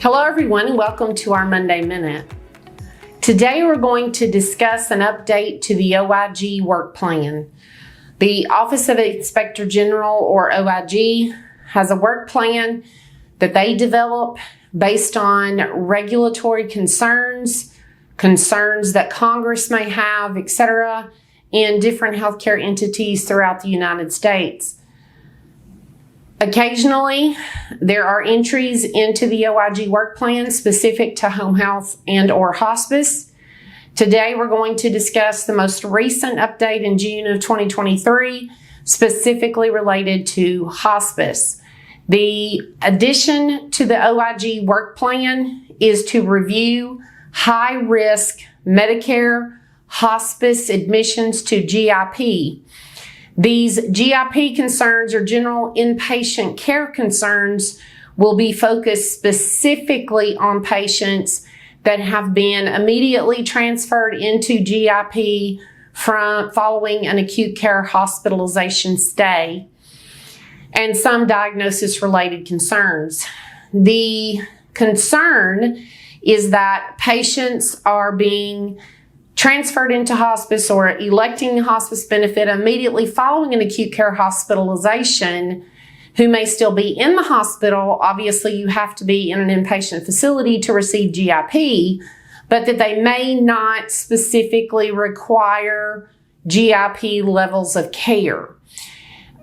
Hello everyone and welcome to our Monday Minute. Today we're going to discuss an update to the OIG work plan. The Office of Inspector General, or OIG, has a work plan that they develop based on regulatory concerns that Congress may have, etc., in different healthcare entities throughout the United States. Occasionally, there are entries into the OIG work plan specific to home health and or hospice. Today, we're going to discuss the most recent update in June of 2023, specifically related to hospice. The addition to the OIG work plan is to review high-risk Medicare hospice admissions to GIP. These GIP concerns, or General Inpatient Care concerns, will be focused specifically on patients that have been immediately transferred into GIP following an acute care hospitalization stay, and some diagnosis-related concerns. The concern is that patients are being transferred into hospice or electing hospice benefit immediately following an acute care hospitalization who may still be in the hospital. Obviously, you have to be in an inpatient facility to receive GIP, but that they may not specifically require GIP levels of care.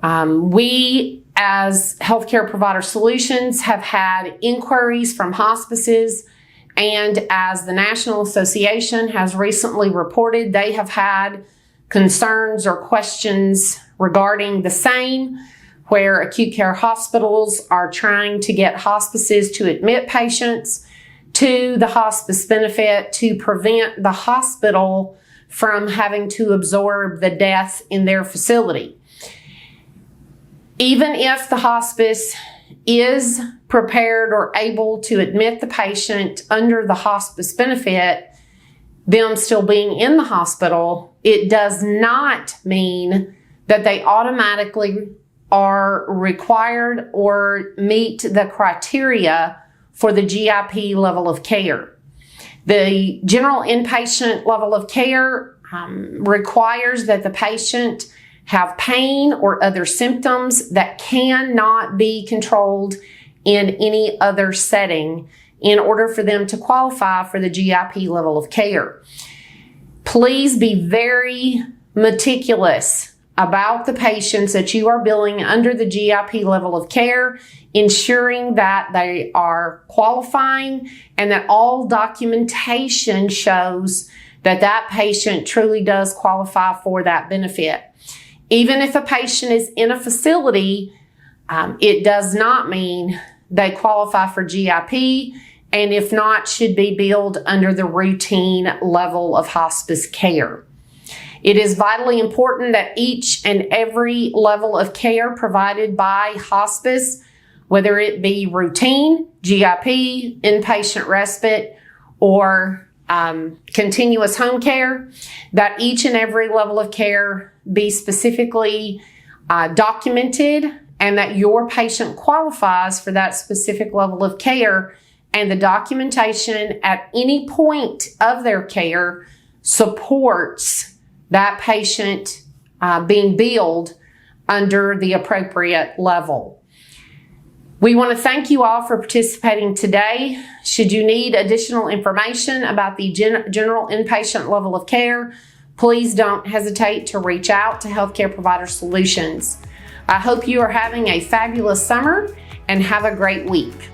We, as Healthcare Provider Solutions, have had inquiries from hospices, and as the National Association has recently reported, they have had concerns or questions regarding the same, where acute care hospitals are trying to get hospices to admit patients to the hospice benefit to prevent the hospital from having to absorb the death in their facility. Even if the hospice is prepared or able to admit the patient under the hospice benefit, them still being in the hospital, it does not mean that they automatically are required or meet the criteria for the GIP level of care. The general inpatient level of care requires that the patient have pain or other symptoms that cannot be controlled in any other setting in order for them to qualify for the GIP level of care. Please be very meticulous about the patients that you are billing under the GIP level of care, ensuring that they are qualifying and that all documentation shows that that patient truly does qualify for that benefit. Even if a patient is in a facility, it does not mean they qualify for GIP, and if not, should be billed under the routine level of hospice care. It is vitally important that each and every level of care provided by hospice, whether it be routine, GIP, inpatient respite, or continuous home care, that each and every level of care be specifically documented, and that your patient qualifies for that specific level of care, and the documentation at any point of their care supports that patient being billed under the appropriate level. We want to thank you all for participating today. Should you need additional information about the general inpatient level of care, please don't hesitate to reach out to Healthcare Provider Solutions. I hope you are having a fabulous summer and have a great week.